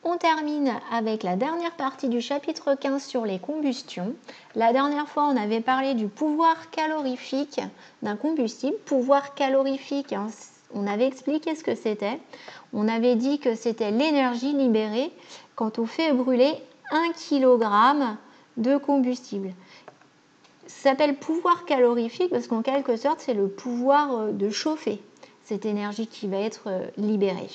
On termine avec la dernière partie du chapitre 15 sur les combustions. La dernière fois, on avait parlé du pouvoir calorifique d'un combustible. Pouvoir calorifique, hein, on avait expliqué ce que c'était. On avait dit que c'était l'énergie libérée quand on fait brûler 1 kg de combustible. Ça s'appelle pouvoir calorifique parce qu'en quelque sorte, c'est le pouvoir de chauffer cette énergie qui va être libérée.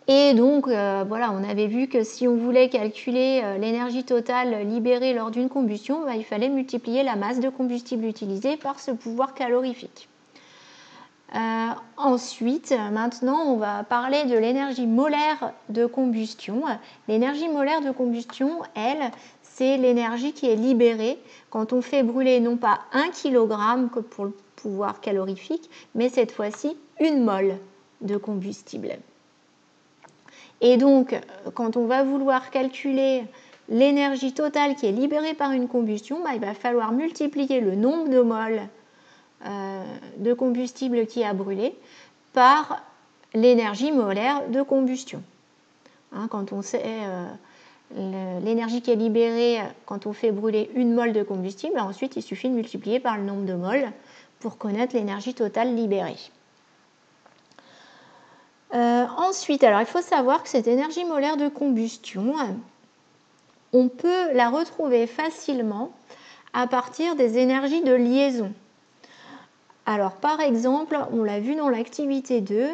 Et donc, voilà, on avait vu que si on voulait calculer l'énergie totale libérée lors d'une combustion, il fallait multiplier la masse de combustible utilisée par ce pouvoir calorifique. Ensuite, maintenant, on va parler de l'énergie molaire de combustion. L'énergie molaire de combustion, elle, c'est l'énergie qui est libérée quand on fait brûler non pas 1 kg comme pour le pouvoir calorifique, mais cette fois-ci 1 mole de combustible. Et donc, quand on va vouloir calculer l'énergie totale qui est libérée par une combustion, il va falloir multiplier le nombre de moles de combustible qui a brûlé par l'énergie molaire de combustion. Quand on sait l'énergie qui est libérée quand on fait brûler 1 mole de combustible, ensuite il suffit de multiplier par le nombre de moles pour connaître l'énergie totale libérée. Ensuite, alors il faut savoir que cette énergie molaire de combustion, on peut la retrouver facilement à partir des énergies de liaison. Alors par exemple, on l'a vu dans l'activité 2,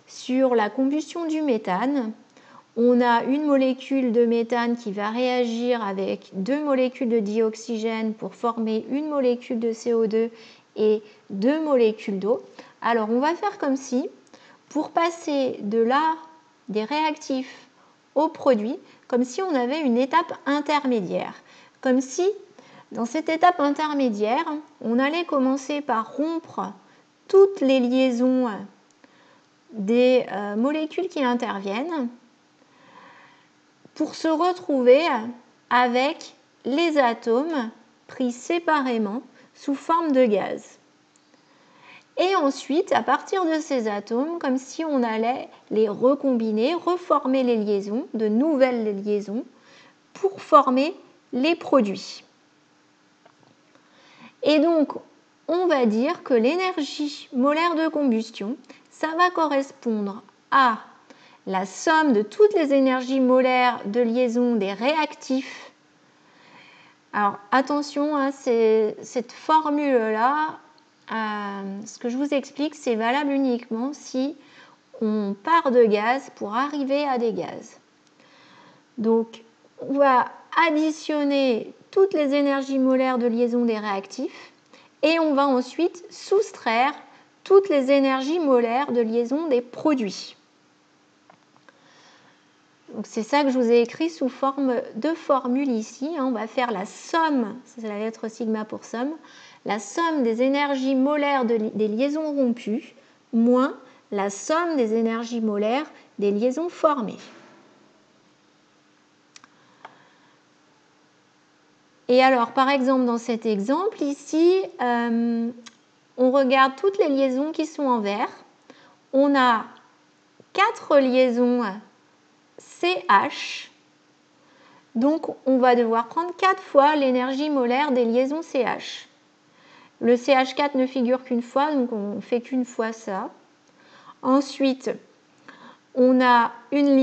sur la combustion du méthane, on a une molécule de méthane qui va réagir avec 2 molécules de dioxygène pour former une molécule de CO2 et 2 molécules d'eau. Alors on va faire comme si, pour passer de là des réactifs au produit, comme si on avait une étape intermédiaire. Comme si, dans cette étape intermédiaire, on allait commencer par rompre toutes les liaisons des molécules qui interviennent pour se retrouver avec les atomes pris séparément sous forme de gaz. Et ensuite, à partir de ces atomes, comme si on allait les recombiner, reformer les liaisons, de nouvelles liaisons, pour former les produits. Et donc, on va dire que l'énergie molaire de combustion, ça va correspondre à la somme de toutes les énergies molaires de liaison des réactifs. Alors, attention, cette formule-là, ce que je vous explique, c'est valable uniquement si on part de gaz pour arriver à des gaz. Donc, on va additionner toutes les énergies molaires de liaison des réactifs et on va ensuite soustraire toutes les énergies molaires de liaison des produits. C'est ça que je vous ai écrit sous forme de formule ici. On va faire la somme, c'est la lettre sigma pour somme, la somme des énergies molaires des liaisons rompues moins la somme des énergies molaires des liaisons formées. Et alors, par exemple, dans cet exemple ici, on regarde toutes les liaisons qui sont en vert. On a 4 liaisons CH. Donc, on va devoir prendre 4 fois l'énergie molaire des liaisons CH. Le CH4 ne figure qu'une fois, donc on ne fait qu'une fois ça. Ensuite, on a une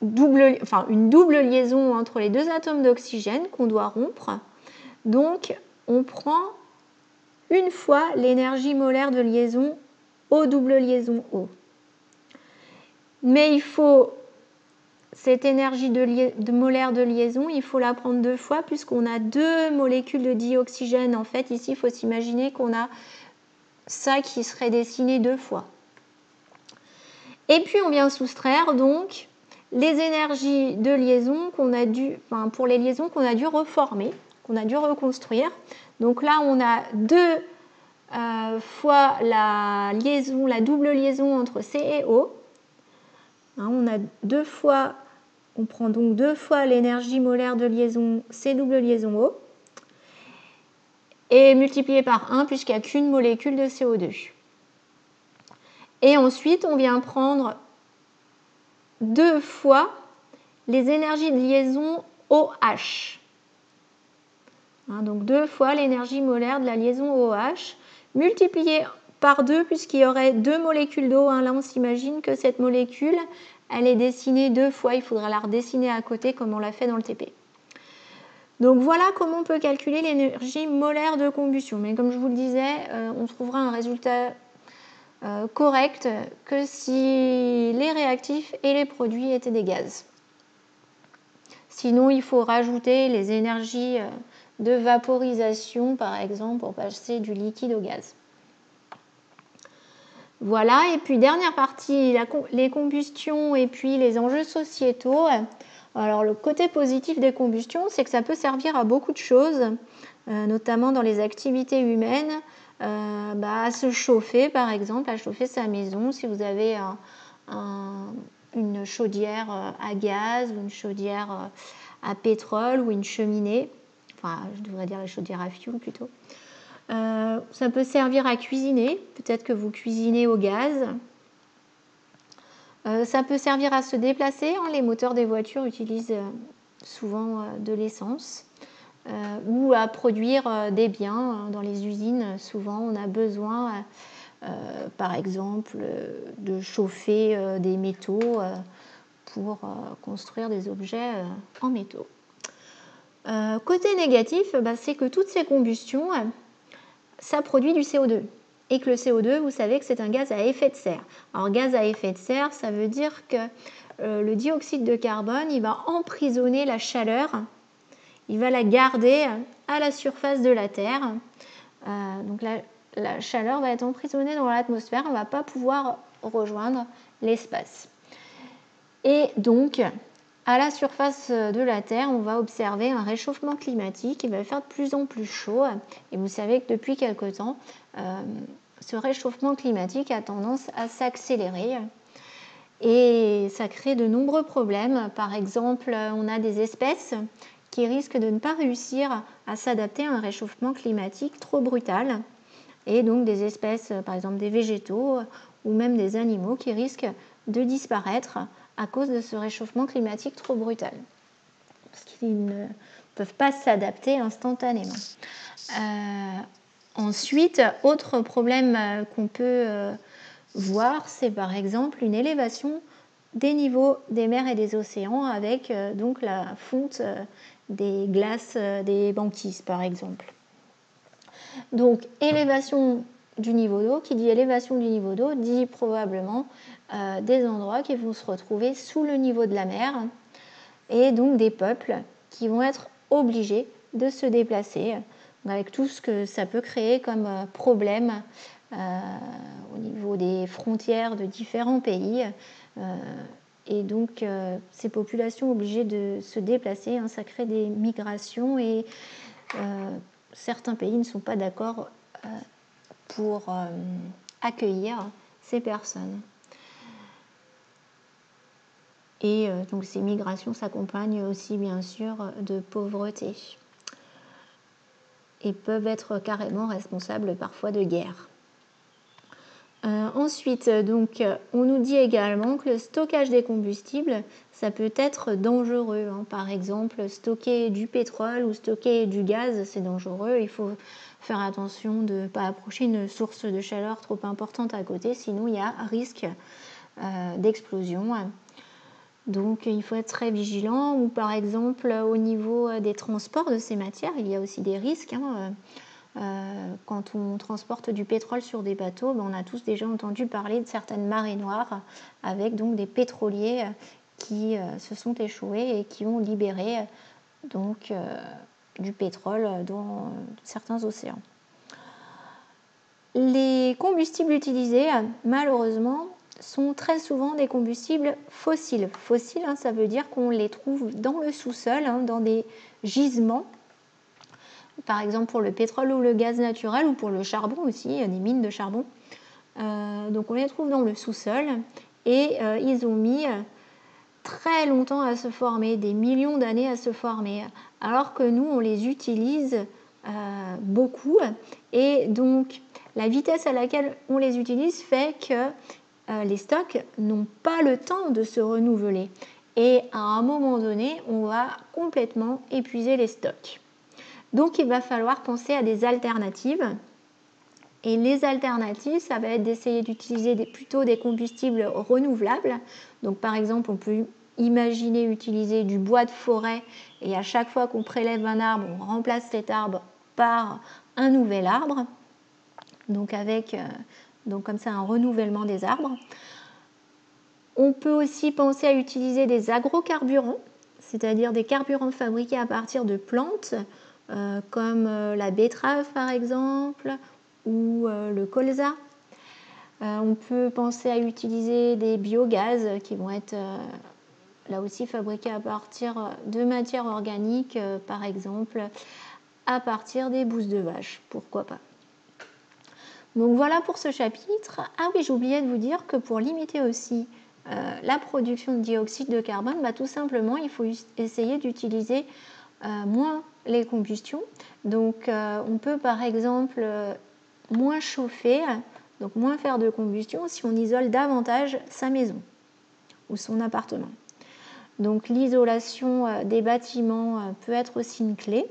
double liaison entre les 2 atomes d'oxygène qu'on doit rompre. Donc, on prend une fois l'énergie molaire de liaison O double liaison O. Mais il faut cette énergie molaire de liaison, il faut la prendre 2 fois puisqu'on a 2 molécules de dioxygène. En fait, ici, il faut s'imaginer qu'on a ça qui serait dessiné 2 fois. Et puis, on vient soustraire donc les énergies de liaison pour les liaisons qu'on a dû reformer, qu'on a dû reconstruire. Donc là, on a 2 fois la double liaison entre C et O. On a 2 fois, on prend donc 2 fois l'énergie molaire de liaison C double liaison O et multiplié par 1 puisqu'il n'y a qu'une molécule de CO2. Et ensuite, on vient prendre 2 fois les énergies de liaison OH. Donc 2 fois l'énergie molaire de la liaison OH, multipliée par 2 puisqu'il y aurait 2 molécules d'eau. Là, on s'imagine que cette molécule, elle est dessinée 2 fois. Il faudra la redessiner à côté comme on l'a fait dans le TP. Donc voilà comment on peut calculer l'énergie molaire de combustion. Mais comme je vous le disais, on trouvera un résultat correct que si les réactifs et les produits étaient des gaz. Sinon, il faut rajouter les énergies de vaporisation, par exemple, pour passer du liquide au gaz. Voilà, et puis dernière partie, les combustions et puis les enjeux sociétaux. Alors le côté positif des combustions, c'est que ça peut servir à beaucoup de choses, notamment dans les activités humaines, à se chauffer par exemple, à chauffer sa maison. Si vous avez une chaudière à gaz ou une chaudière à pétrole ou une cheminée, enfin je devrais dire la chaudière à fioul plutôt. Ça peut servir à cuisiner, peut-être que vous cuisinez au gaz. Ça peut servir à se déplacer, les moteurs des voitures utilisent souvent de l'essence, ou à produire des biens dans les usines. Souvent on a besoin par exemple de chauffer des métaux pour construire des objets en métaux. Côté négatif, c'est que toutes ces combustions, ça produit du CO2. Et que le CO2, vous savez que c'est un gaz à effet de serre. Alors gaz à effet de serre, ça veut dire que le dioxyde de carbone, il va emprisonner la chaleur, il va la garder à la surface de la Terre. Donc la chaleur va être emprisonnée dans l'atmosphère, on ne va pas pouvoir rejoindre l'espace. Et donc, à la surface de la Terre, on va observer un réchauffement climatique. Il va faire de plus en plus chaud. Et vous savez que depuis quelque temps, ce réchauffement climatique a tendance à s'accélérer. Et ça crée de nombreux problèmes. Par exemple, on a des espèces qui risquent de ne pas réussir à s'adapter à un réchauffement climatique trop brutal. Et donc des espèces, par exemple des végétaux ou même des animaux qui risquent de disparaître à cause de ce réchauffement climatique trop brutal, parce qu'ils ne peuvent pas s'adapter instantanément. Ensuite, autre problème qu'on peut voir, c'est par exemple une élévation des niveaux des mers et des océans avec donc la fonte des glaces des banquises, par exemple. Donc, élévation du niveau d'eau, qui dit élévation du niveau d'eau, dit probablement des endroits qui vont se retrouver sous le niveau de la mer et donc des peuples qui vont être obligés de se déplacer avec tout ce que ça peut créer comme problème au niveau des frontières de différents pays. Et donc, ces populations obligées de se déplacer, ça crée des migrations et certains pays ne sont pas d'accord pour accueillir ces personnes. Et donc ces migrations s'accompagnent aussi bien sûr de pauvreté et peuvent être carrément responsables parfois de guerre. Ensuite, donc, on nous dit également que le stockage des combustibles, ça peut être dangereux. Par exemple, stocker du pétrole ou stocker du gaz, c'est dangereux. Il faut faire attention de ne pas approcher une source de chaleur trop importante à côté, sinon il y a risque d'explosion. Donc il faut être très vigilant. Ou par exemple, au niveau des transports de ces matières, il y a aussi des risques. Quand on transporte du pétrole sur des bateaux, on a tous déjà entendu parler de certaines marées noires avec donc des pétroliers qui se sont échoués et qui ont libéré donc du pétrole dans certains océans. Les combustibles utilisés, malheureusement, sont très souvent des combustibles fossiles. Fossiles, ça veut dire qu'on les trouve dans le sous-sol, dans des gisements. Par exemple pour le pétrole ou le gaz naturel ou pour le charbon aussi, il y a des mines de charbon. Donc on les trouve dans le sous-sol et ils ont mis très longtemps à se former, des millions d'années à se former, alors que nous on les utilise beaucoup et donc la vitesse à laquelle on les utilise fait les stocks n'ont pas le temps de se renouveler. Et à un moment donné, on va complètement épuiser les stocks. Donc il va falloir penser à des alternatives. Et les alternatives, ça va être d'essayer d'utiliser plutôt des combustibles renouvelables. Donc par exemple, on peut imaginer utiliser du bois de forêt et à chaque fois qu'on prélève un arbre, on remplace cet arbre par un nouvel arbre. Donc avec comme ça un renouvellement des arbres. On peut aussi penser à utiliser des agrocarburants, c'est-à-dire des carburants fabriqués à partir de plantes, comme la betterave par exemple, ou le colza. On peut penser à utiliser des biogaz qui vont être là aussi fabriqués à partir de matières organiques, par exemple à partir des bousses de vache, pourquoi pas. Donc voilà pour ce chapitre. Ah oui, j'oubliais de vous dire que pour limiter aussi la production de dioxyde de carbone, tout simplement il faut essayer d'utiliser moins les combustions. Donc on peut par exemple moins chauffer, donc moins faire de combustion si on isole davantage sa maison ou son appartement. Donc l'isolation des bâtiments peut être aussi une clé.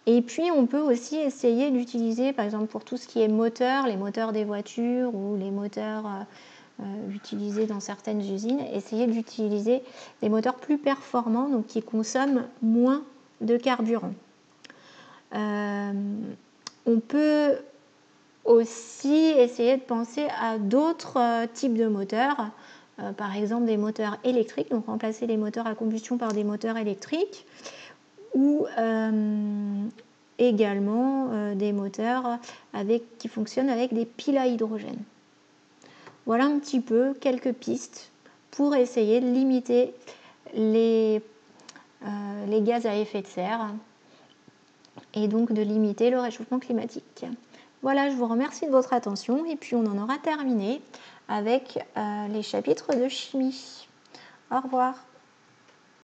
Et puis on peut aussi essayer d'utiliser, par exemple pour tout ce qui est moteur, les moteurs des voitures ou les moteurs utilisés dans certaines usines, essayer d'utiliser des moteurs plus performants, donc qui consomment moins de carburant. On peut aussi essayer de penser à d'autres types de moteurs, par exemple des moteurs électriques, donc remplacer les moteurs à combustion par des moteurs électriques, ou également des moteurs qui fonctionnent avec des piles à hydrogène. Voilà un petit peu quelques pistes pour essayer de limiter les gaz à effet de serre et donc de limiter le réchauffement climatique. Voilà, je vous remercie de votre attention et puis on en aura terminé avec les chapitres de chimie. Au revoir.